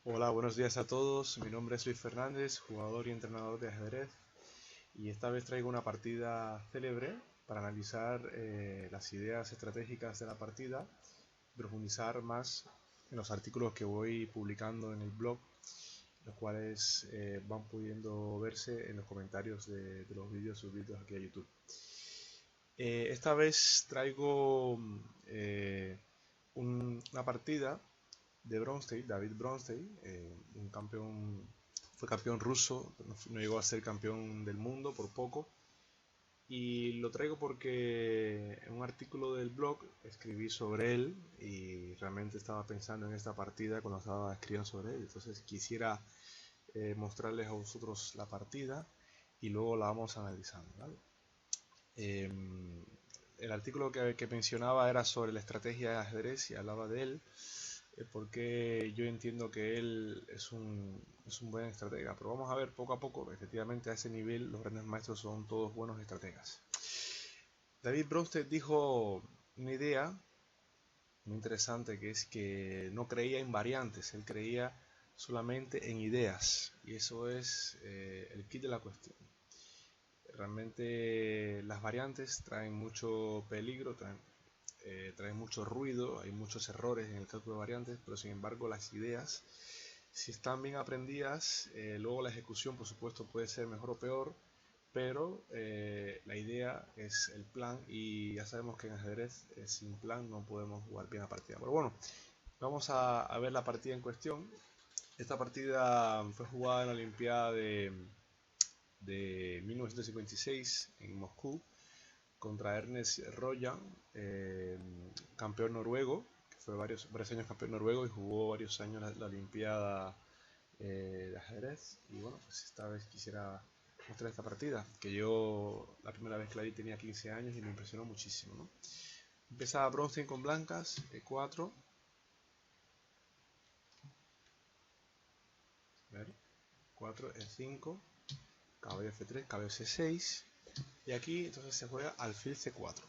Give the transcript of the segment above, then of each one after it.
Hola, buenos días a todos. Mi nombre es Luis Fernández, jugador y entrenador de ajedrez. Y esta vez traigo una partida célebre para analizar las ideas estratégicas de la partida, profundizar más en los artículos que voy publicando en el blog, los cuales van pudiendo verse en los comentarios de los vídeos subidos aquí a YouTube. Esta vez traigo una partida de Bronstein, David Bronstein, un campeón, fue campeón ruso, no llegó a ser campeón del mundo por poco. Y lo traigo porque en un artículo del blog escribí sobre él y realmente estaba pensando en esta partida cuando estaba escribiendo sobre él. Entonces quisiera mostrarles a vosotros la partida y luego la vamos analizando, ¿vale? El artículo que mencionaba era sobre la estrategia de ajedrez y hablaba de él porque yo entiendo que él es un buen estratega, pero vamos a ver poco a poco. Efectivamente, a ese nivel los grandes maestros son todos buenos estrategas. David Bronsted dijo una idea muy interesante, que es que no creía en variantes, él creía solamente en ideas, y eso es el kit de la cuestión. Realmente las variantes traen mucho peligro, traen mucho ruido, hay muchos errores en el cálculo de variantes, pero sin embargo las ideas, si están bien aprendidas, luego la ejecución por supuesto puede ser mejor o peor, pero la idea es el plan, y ya sabemos que en ajedrez sin plan no podemos jugar bien la partida. Pero bueno, vamos a ver la partida en cuestión. Esta partida fue jugada en la Olimpiada de 1956 en Moscú contra Ernest Royan, campeón noruego, que fue varios años campeón noruego y jugó varios años la Olimpiada de ajedrez. Y bueno, pues esta vez quisiera mostrar esta partida, que yo la primera vez que la vi tenía 15 años y me impresionó muchísimo, ¿no? Empieza Bronstein con blancas, E4, 4, E5, caballo F3, caballo C6, y aquí entonces se juega alfil C4.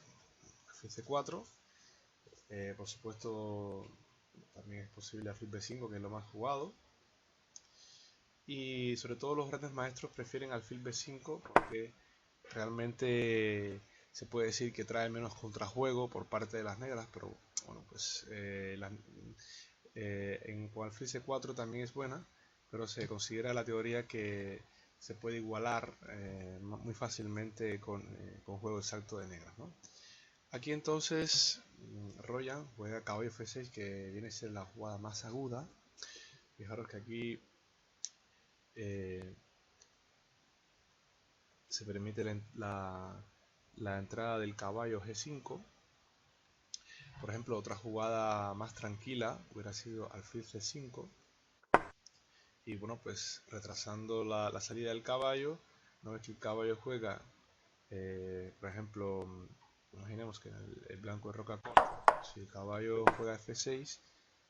Alfil C4, por supuesto también es posible alfil B5, que es lo más jugado, y sobre todo los grandes maestros prefieren alfil B5 porque realmente se puede decir que trae menos contrajuego por parte de las negras, pero bueno, pues con alfil C4 también es buena, pero se considera la teoría que se puede igualar muy fácilmente con juego exacto de negras, ¿no? Aquí entonces Royan juega caballo F6, que viene a ser la jugada más aguda. Fijaros que aquí se permite la entrada del caballo G5. Por ejemplo, otra jugada más tranquila hubiera sido alfil C5. Y bueno, pues retrasando la salida del caballo, una vez que el caballo juega, por ejemplo, imaginemos que el blanco es roca corta. Si el caballo juega F6,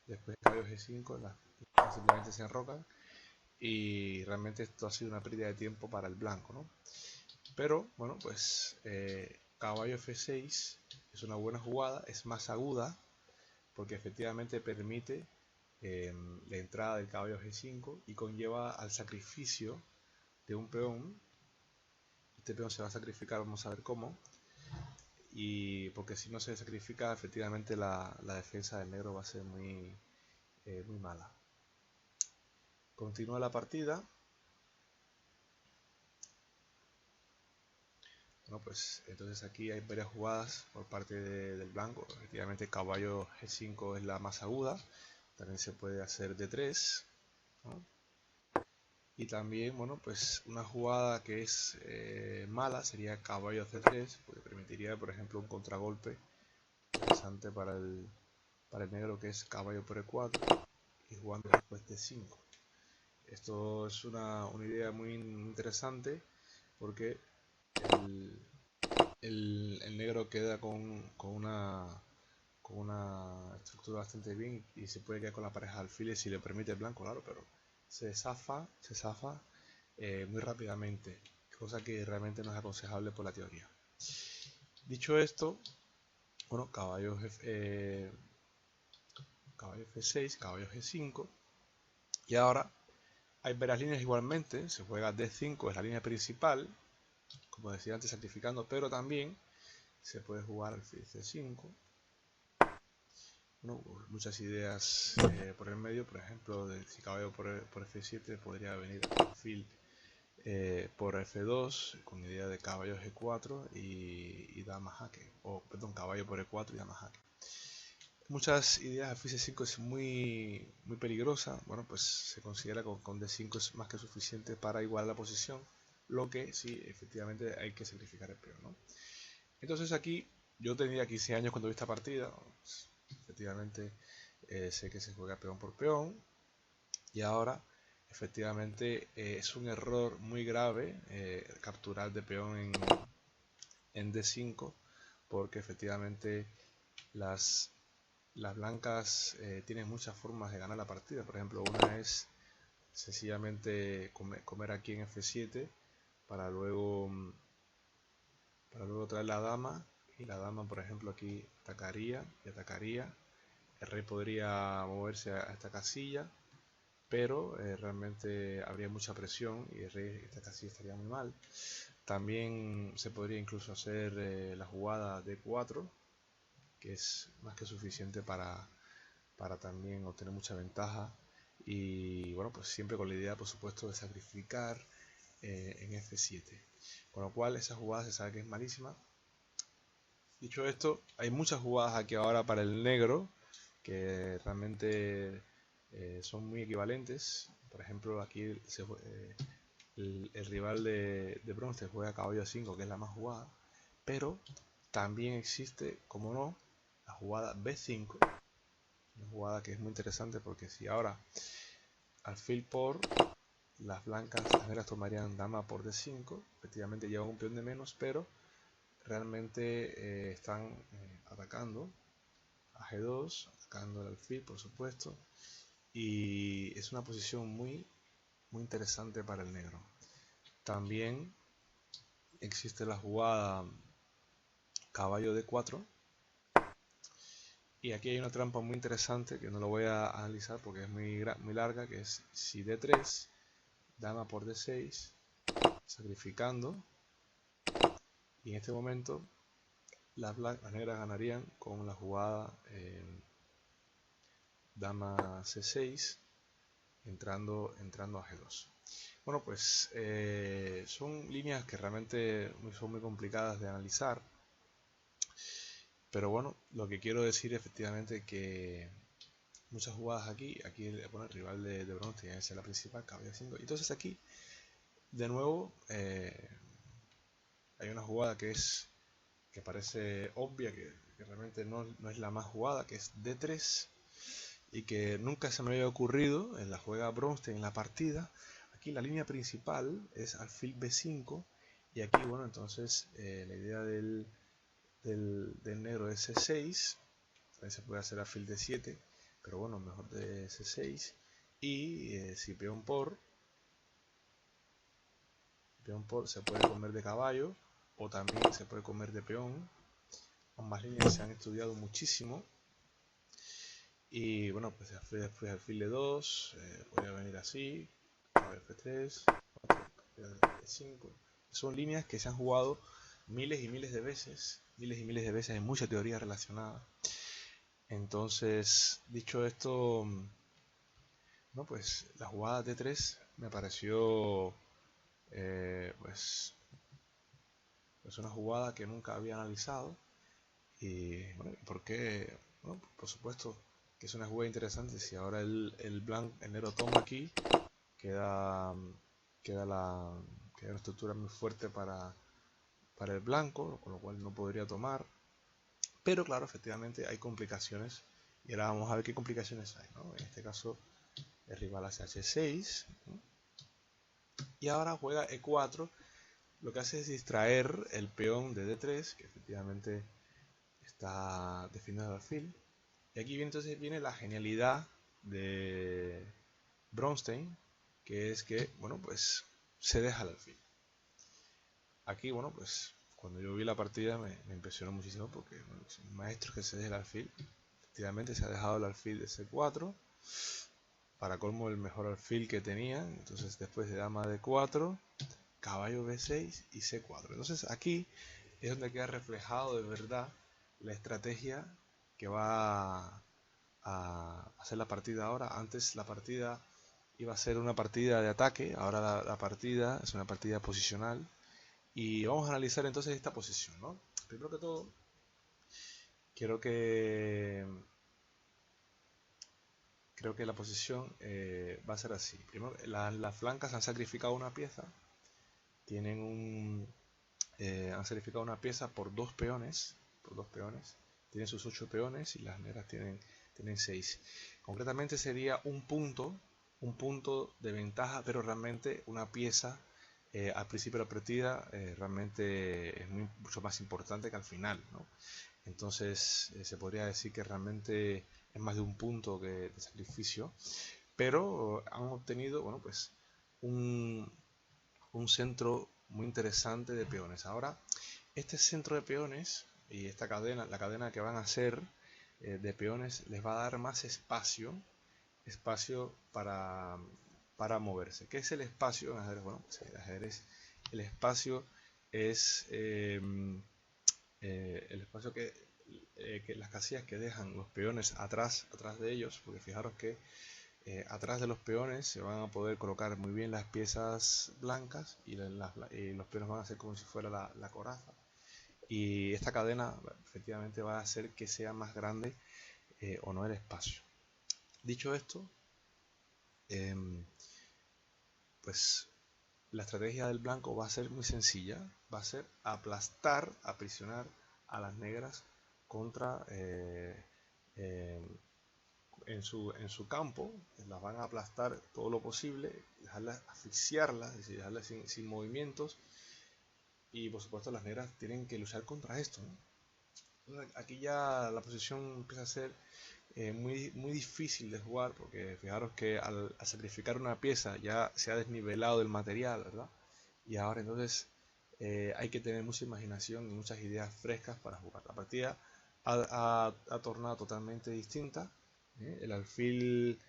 después el caballo G5, simplemente se enrocan, y realmente esto ha sido una pérdida de tiempo para el blanco, ¿no? Pero bueno, pues caballo F6 es una buena jugada, es más aguda porque efectivamente permite la entrada del caballo G5 y conlleva al sacrificio de un peón. Este peón se va a sacrificar, vamos a ver cómo, y porque si no se sacrifica, efectivamente la defensa del negro va a ser muy mala. Continúa la partida. Bueno, pues entonces aquí hay varias jugadas por parte del blanco. Efectivamente caballo G5 es la más aguda. También se puede hacer D3, ¿no? Y también, bueno, pues una jugada que es mala sería caballo C3, porque permitiría, por ejemplo, un contragolpe interesante para el negro, que es caballo por E4 y jugando después D5. Esto es una idea muy interesante porque el, el negro queda con una estructura bastante bien y se puede quedar con la pareja de alfiles si le permite el blanco, claro, pero se zafa muy rápidamente, cosa que realmente no es aconsejable por la teoría. Dicho esto, bueno, caballo F6, caballo G5, Y ahora hay varias líneas igualmente, se juega D5, es la línea principal, como decía antes, sacrificando, pero también se puede jugar alfil C5. Bueno, muchas ideas por el medio, por ejemplo, si caballo por F7 podría venir alfil por F2 con idea de caballo G4 y dama jaque, o perdón, caballo por E4 y dama jaque. Muchas ideas, alfil C5 es muy peligrosa. Bueno, pues se considera que con D5 es más que suficiente para igualar la posición, lo que sí, efectivamente hay que sacrificar el peón, ¿no? Entonces aquí, yo tenía 15 años cuando vi esta partida, pues, efectivamente sé que se juega peón por peón, y ahora efectivamente es un error muy grave capturar de peón en D5, porque efectivamente las blancas tienen muchas formas de ganar la partida. Por ejemplo, una es sencillamente comer aquí en F7 para luego, traer la dama, y la dama, por ejemplo, aquí atacaría y atacaría. El rey podría moverse a esta casilla, pero realmente habría mucha presión y el rey esta casilla estaría muy mal. También se podría incluso hacer la jugada D4, que es más que suficiente para también obtener mucha ventaja, y bueno, pues siempre con la idea, por supuesto, de sacrificar en F7, con lo cual esa jugada se sabe que es malísima. Dicho esto, hay muchas jugadas aquí ahora para el negro que realmente son muy equivalentes. Por ejemplo, aquí el rival de bronce juega caballo a5, que es la más jugada, pero también existe, como no, la jugada B5, una jugada que es muy interesante, porque si ahora alfil por las blancas, las negras tomarían dama por D5, efectivamente llevan un peón de menos, pero realmente están atacando a G2, atacando el alfil, por supuesto, y es una posición muy interesante para el negro. También existe la jugada caballo D4, y aquí hay una trampa muy interesante que no lo voy a analizar porque es muy larga, que es si D3, dama por D6, sacrificando, y en este momento las negras ganarían con la jugada dama C6, entrando a G2. Bueno, pues son líneas que realmente son muy complicadas de analizar, pero bueno, lo que quiero decir efectivamente que muchas jugadas aquí bueno, el rival de bronce tiene que ser la principal, caballo 5. Entonces aquí, de nuevo, hay una jugada que parece obvia, que realmente no es la más jugada, que es D3, y que nunca se me había ocurrido en la juega Bronstein en la partida. Aquí la línea principal es alfil B5, y aquí, bueno, entonces la idea del negro es C6, también se puede hacer alfil D7, pero bueno, mejor de C6, y si peón por se puede comer de caballo, o también se puede comer de peón. Ambas líneas se han estudiado muchísimo. Y bueno, pues después alfil D2, podría venir así, F3, F5. Son líneas que se han jugado miles y miles de veces, en mucha teoría relacionada. Entonces, dicho esto, no, pues la jugada D3 me pareció pues una jugada que nunca había analizado. Y bueno, ¿por qué? Bueno, por supuesto que es una jugada interesante. Si ahora el negro toma aquí, queda, queda, queda una estructura muy fuerte para el blanco, con lo cual no podría tomar. Pero claro, efectivamente hay complicaciones, y ahora vamos a ver qué complicaciones hay, ¿no? En este caso, el rival hace H6, ¿no? Y ahora juega E4, lo que hace es distraer el peón de D3, que efectivamente está definiendo el alfil. Y aquí entonces viene la genialidad de Bronstein, que es que, bueno, pues se deja el alfil. Aquí, bueno, pues cuando yo vi la partida me impresionó muchísimo, porque bueno, es un maestro que se deja el alfil. Efectivamente se ha dejado el alfil de C4 para colmo el mejor alfil que tenían. Entonces después de dama D4, caballo B6 y C4. Entonces aquí es donde queda reflejado de verdad la estrategia que va a hacer la partida ahora. Antes la partida iba a ser una partida de ataque, ahora la partida es una partida posicional. Y vamos a analizar entonces esta posición, ¿no? Primero que todo, quiero que creo que la posición va a ser así. Primero, las flancas han sacrificado una pieza. Tienen han sacrificado una pieza por dos peones. Tienen sus 8 peones y las negras tienen 6. Concretamente sería un punto de ventaja, pero realmente una pieza al principio de la partida realmente es mucho más importante que al final, ¿no? Entonces se podría decir que realmente es más de un punto de sacrificio, pero han obtenido, bueno, pues un, un centro muy interesante de peones. Ahora, este centro de peones y esta cadena, la cadena que van a hacer de peones, les va a dar más espacio para moverse. ¿Qué es el espacio en ajedrez? Bueno, pues el ajedrez, el espacio es el espacio que las casillas que dejan los peones atrás de ellos, porque fijaros que atrás de los peones se van a poder colocar muy bien las piezas blancas y los peones van a ser como si fuera la coraza. Y esta cadena efectivamente va a hacer que sea más grande o no el espacio. Dicho esto, pues la estrategia del blanco va a ser muy sencilla, va a ser aplastar, aprisionar a las negras contra en su campo, las van a aplastar todo lo posible, dejarlas asfixiarlas, es decir, dejarlas sin movimientos, y por supuesto las negras tienen que luchar contra esto, ¿no? Entonces, aquí ya la posición empieza a ser muy difícil de jugar, porque fijaros que al sacrificar una pieza ya se ha desnivelado el material, ¿verdad? Y ahora entonces hay que tener mucha imaginación y muchas ideas frescas para jugar. La partida ha tornado totalmente distinta. El alfil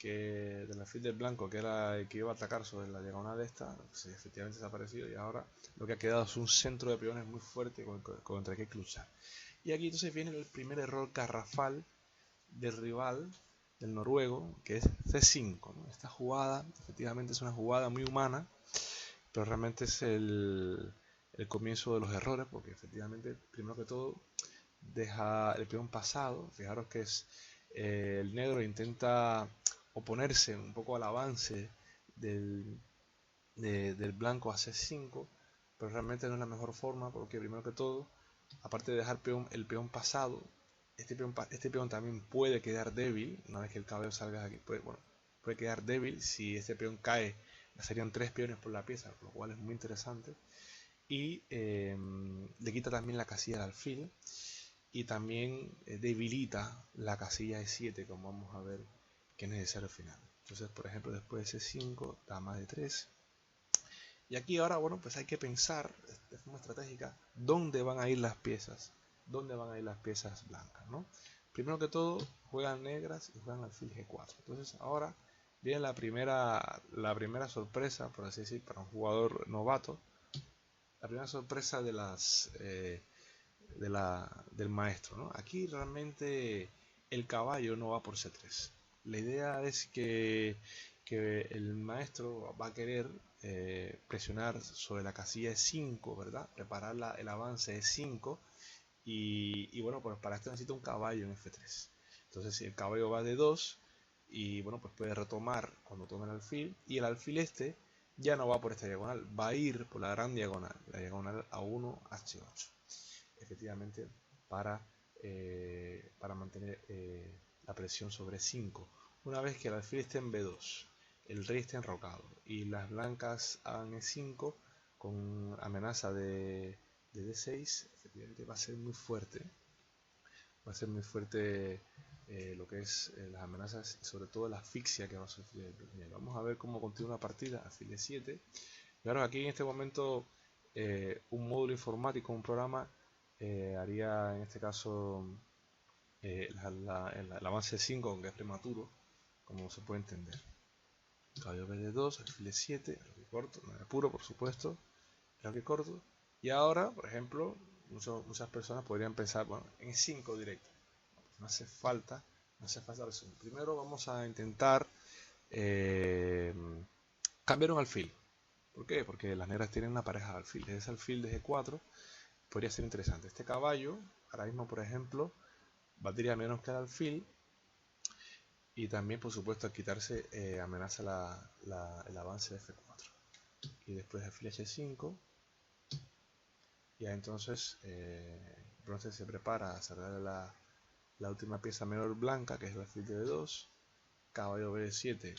del alfil del blanco, que era el que iba a atacar sobre la diagonal esta, pues, efectivamente se ha aparecido, y ahora lo que ha quedado es un centro de peones muy fuerte contra el que hay que luchar. Y aquí entonces viene el primer error garrafal del rival, del noruego, que es C5, ¿no? Esta jugada efectivamente es una jugada muy humana, pero realmente es el comienzo de los errores, porque efectivamente, primero que todo, deja el peón pasado. Fijaros que el negro intenta oponerse un poco al avance del blanco a C5, pero realmente no es la mejor forma, porque primero que todo, aparte de dejar el peón pasado, este peón también puede quedar débil una vez que el caballo salga de aquí. Puede quedar débil si este peón cae. Serían 3 peones por la pieza, lo cual es muy interesante. Y le quita también la casilla al alfil. Y también debilita la casilla E7, como vamos a ver que es necesario al final. Entonces, por ejemplo, después de C5, dama de 3. Y aquí ahora, bueno, pues hay que pensar de forma estratégica dónde van a ir las piezas. Dónde van a ir las piezas blancas, ¿no? Primero que todo, juegan negras y juegan alfil G4. Entonces ahora viene la primera sorpresa, por así decir, para un jugador novato. La primera sorpresa del maestro, ¿no? Aquí realmente el caballo no va por C3. La idea es que el maestro va a querer presionar sobre la casilla E5, ¿verdad? Preparar el avance E5 y bueno, pues para esto necesita un caballo en F3. Entonces si el caballo va de 2 y bueno, pues puede retomar cuando tome el alfil, y el alfil este ya no va por esta diagonal, va a ir por la gran diagonal, la diagonal A1, H8. Efectivamente, para mantener la presión sobre 5. Una vez que el alfil esté en B2, el rey está enrocado y las blancas hagan E5 con amenaza de D6, efectivamente va a ser muy fuerte. Va a ser muy fuerte lo que es las amenazas y sobre todo la asfixia que va a sufrir el pequeño. Vamos a ver cómo continúa la partida. Alfil de 7. Claro, aquí en este momento un módulo informático, un programa, haría en este caso el avance 5, aunque es prematuro, como se puede entender. Caballo bd2, alfil e7, alfil corto, no era puro por supuesto, alfil corto. Y ahora, por ejemplo, muchas personas podrían pensar, bueno, en e5 directo. No hace falta, no hace falta resumen. Primero vamos a intentar cambiar un alfil. ¿Por qué? Porque las negras tienen una pareja de alfil. Ese alfil de g4 podría ser interesante. Este caballo, ahora mismo, por ejemplo, valdría menos que el alfil. Y también, por supuesto, al quitarse, amenaza el avance de f4. Y después alfil h5. Ya entonces, bronce se prepara a cerrar la última pieza menor blanca, que es el alfil de b2. Caballo b7,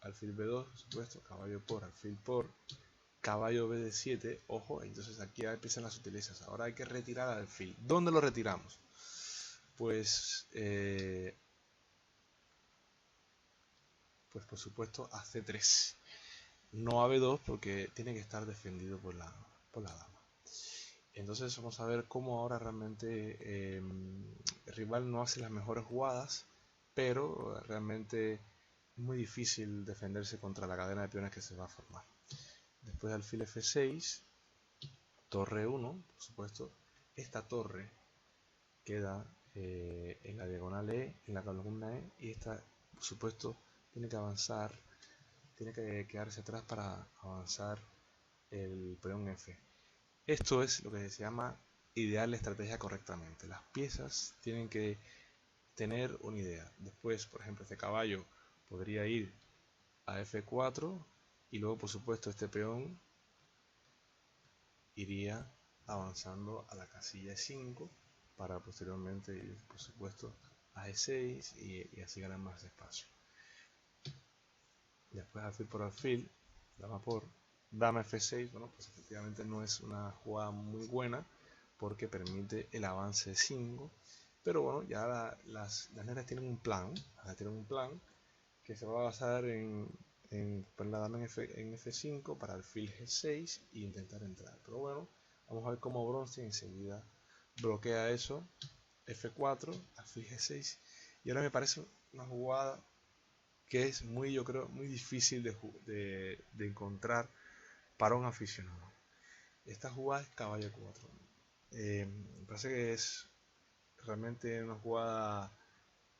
alfil b2, por supuesto. Caballo por, alfil por. Caballo bd7, ojo, entonces aquí ya empiezan las sutilezas. Ahora hay que retirar al alfil. ¿Dónde lo retiramos? Pues por supuesto a c3, no a b2 porque tiene que estar defendido por la dama. Entonces vamos a ver cómo ahora realmente el rival no hace las mejores jugadas, pero realmente es muy difícil defenderse contra la cadena de peones que se va a formar. Después de alfil f6, torre 1, por supuesto, esta torre queda en la diagonal E, en la columna E, y esta, por supuesto, tiene que avanzar, tiene que quedarse atrás para avanzar el peón F. Esto es lo que se llama idear la estrategia correctamente. Las piezas tienen que tener una idea. Después, por ejemplo, este caballo podría ir a F4 y luego, por supuesto, este peón iría avanzando a la casilla E5 para posteriormente ir, por supuesto, a E6 y así ganar más espacio. Después alfil por alfil, dama por, dama F6, bueno, pues efectivamente no es una jugada muy buena porque permite el avance de 5, pero bueno, ya las negras tienen un plan, que se va a basar en poner la dama en F5 para alfil G6 e intentar entrar. Pero bueno, vamos a ver cómo bronce enseguida bloquea eso. F4, alfil G6. Y ahora me parece una jugada que es muy, yo creo, muy difícil de encontrar para un aficionado. Esta jugada es caballo 4. Me parece que es realmente una jugada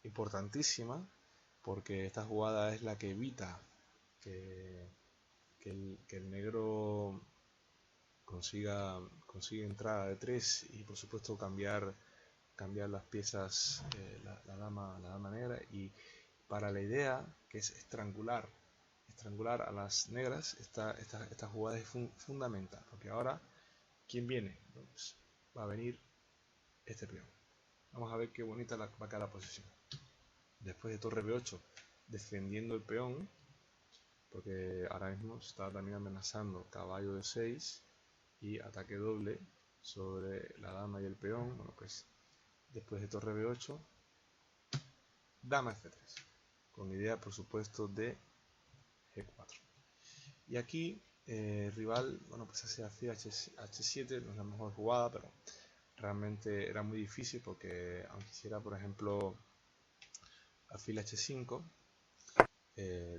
importantísima porque esta jugada es la que evita que el negro consiga entrar a D3 y por supuesto cambiar las piezas, la dama negra, y para la idea que es estrangular a las negras, esta jugada es fundamental, porque ahora ¿quién viene? Pues va a venir este peón. Vamos a ver qué bonita va a quedar la posición. Después de torre b8, defendiendo el peón, porque ahora mismo está también amenazando caballo de 6 y ataque doble sobre la dama y el peón. Bueno, pues después de torre b8, dama f3, con idea por supuesto de g4. Y aquí el rival, bueno, pues hace alfil h7, no es la mejor jugada, pero realmente era muy difícil porque aunque hiciera, por ejemplo, alfil h5,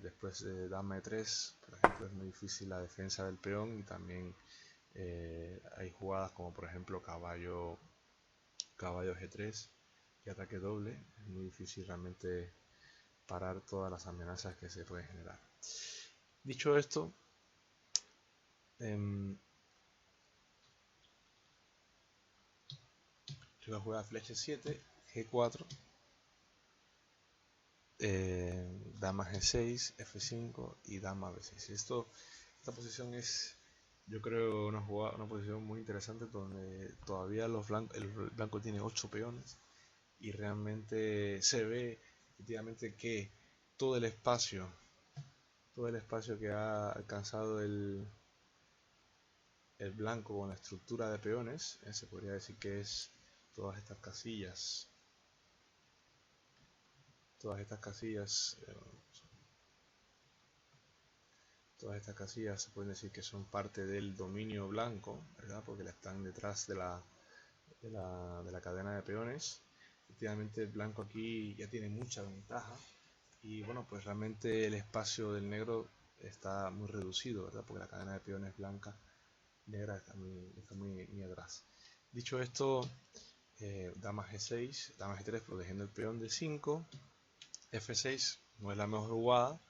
después de dama e3, por ejemplo, es muy difícil la defensa del peón, y también hay jugadas como por ejemplo caballo g3 y ataque doble. Es muy difícil realmente parar todas las amenazas que se pueden generar. Dicho esto, yo juego a flecha 7, g4, dama g6, f5 y dama b6. Esta posición es, yo creo, una posición muy interesante donde todavía el blanco tiene 8 peones y realmente se ve efectivamente que todo el espacio que ha alcanzado el blanco con la estructura de peones, se podría decir que es todas estas casillas, todas estas casillas se pueden decir que son parte del dominio blanco, ¿verdad? Porque están detrás de la cadena de peones. Efectivamente el blanco aquí ya tiene mucha ventaja, Y bueno, pues realmente el espacio del negro está muy reducido, ¿verdad? Porque la cadena de peones blanca, negra muy atrás. Dicho esto, dama G6, dama G3 protegiendo el peón de 5, F6 no es la mejor jugada,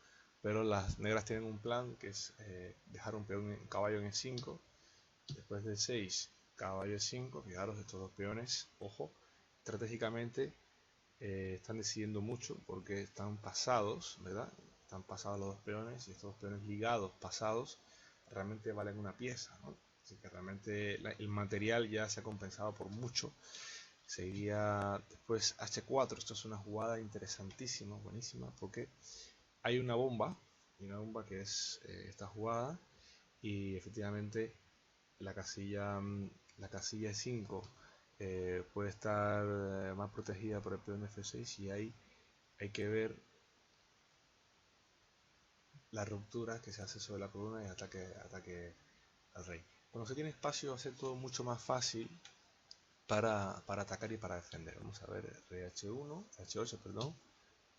pero las negras tienen un plan que es dejar un peón, un caballo en E5, después de 6, caballo E5, fijaros estos dos peones, ojo, estratégicamente están decidiendo mucho porque están pasados, ¿verdad? Están pasados los dos peones y estos dos peones ligados, pasados, realmente valen una pieza, ¿no? Así que realmente el material ya se ha compensado por mucho. Seguiría después H4, esto es una jugada interesantísima, buenísima, porque hay una bomba que es esta jugada y efectivamente la casilla, la casilla E5 puede estar más protegida por el peón F6 y ahí hay que ver la ruptura que se hace sobre la columna y ataque al rey. Cuando se tiene espacio hace todo mucho más fácil para atacar y para defender. Vamos a ver rey H1, H8, perdón,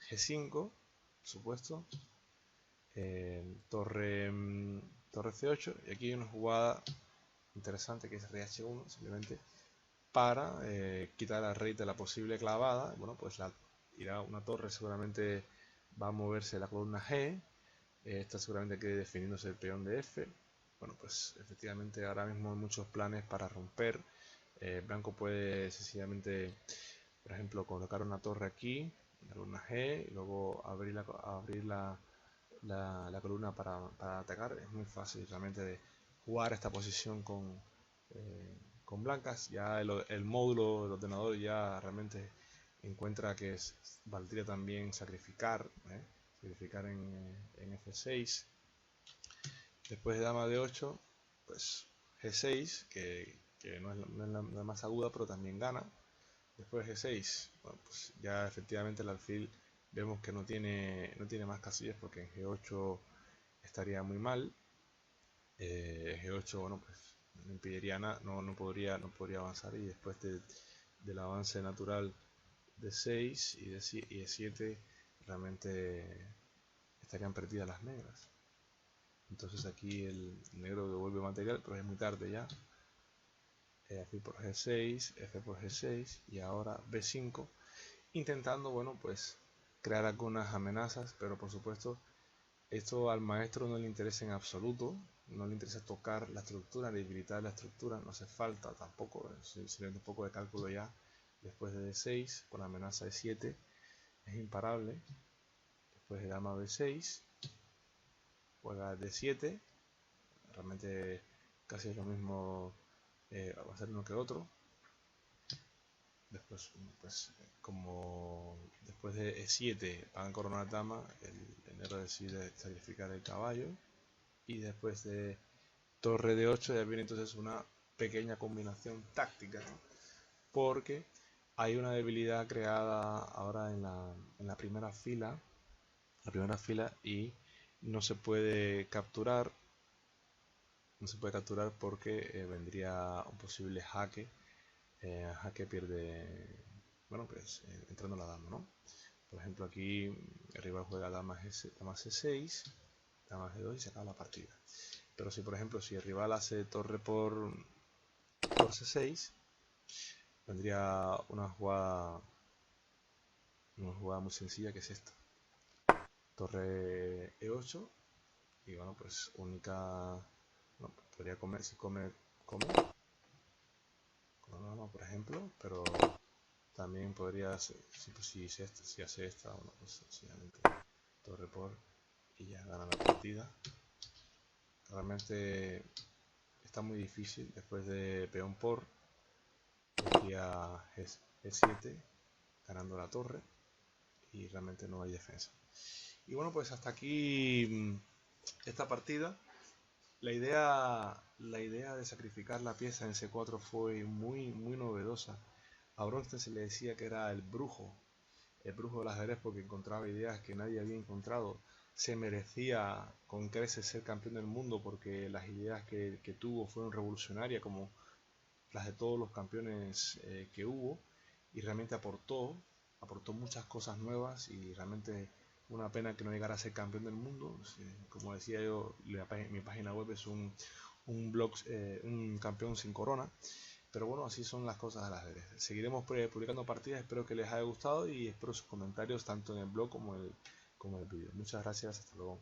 G5, por supuesto, torre, torre C8 y aquí hay una jugada interesante que es rey H1, simplemente para quitar al rey de la posible clavada. Bueno, pues irá una torre, seguramente va a moverse la columna G, esta seguramente quede definiéndose el peón de F. Bueno, pues efectivamente ahora mismo hay muchos planes para romper. Blanco puede sencillamente, por ejemplo, colocar una torre aquí, la columna G, y luego abrir la columna para atacar. Es muy fácil realmente de jugar esta posición con blancas. Ya el módulo del ordenador ya realmente encuentra que valdría también sacrificar, sacrificar en F6. Después de dama de 8, pues G6, que no es la más aguda, pero también gana. Después de G6, bueno, pues ya efectivamente el alfil vemos que no tiene más casillas porque en G8 estaría muy mal. G8, bueno, pues no impediría nada, no podría avanzar y después del avance natural de 6 y de 7 realmente estarían perdidas las negras. Entonces aquí el negro devuelve material, pero es muy tarde ya. F por G6, F por G6 y ahora B5, intentando, bueno, pues crear algunas amenazas, pero por supuesto esto al maestro no le interesa en absoluto, no le interesa tocar la estructura, debilitar la estructura, no hace falta tampoco, simplemente un poco de cálculo ya. Después de D6, con la amenaza de 7, es imparable. Después de dama B6, juega D7, realmente casi es lo mismo, va a ser uno que otro. Después, pues, como después de E7 van a coronar dama, el negro decide sacrificar el caballo. Y después de torre de 8 ya viene entonces una pequeña combinación táctica, ¿no? Porque hay una debilidad creada ahora en la primera fila y no se puede capturar, porque vendría un posible jaque. Jaque pierde, bueno, pues entrando la dama, ¿no? Por ejemplo, aquí el rival juega dama C6, dama G2 y se acaba la partida. Pero si, por ejemplo, si el rival hace torre por C6, vendría una jugada muy sencilla que es esta. Torre E8 y bueno, pues única, no, podría comer, si come, no, por ejemplo, pero también podría hacer, si hace esta, bueno, pues sencillamente torre por y ya gana la partida. Realmente está muy difícil. Después de peón por, vendría G7 ganando la torre y realmente no hay defensa. Y bueno, pues hasta aquí esta partida. La idea de sacrificar la pieza en C4 fue muy, muy novedosa. A Bronstein se le decía que era el brujo del ajedrez porque encontraba ideas que nadie había encontrado. Se merecía con creces ser campeón del mundo porque las ideas que tuvo fueron revolucionarias como las de todos los campeones que hubo y realmente aportó muchas cosas nuevas y realmente Una pena que no llegara a ser campeón del mundo. Como decía yo, mi página web es un blog, un campeón sin corona. Pero bueno, así son las cosas del ajedrez. Seguiremos publicando partidas, espero que les haya gustado y espero sus comentarios tanto en el blog como en el vídeo. Muchas gracias, hasta luego.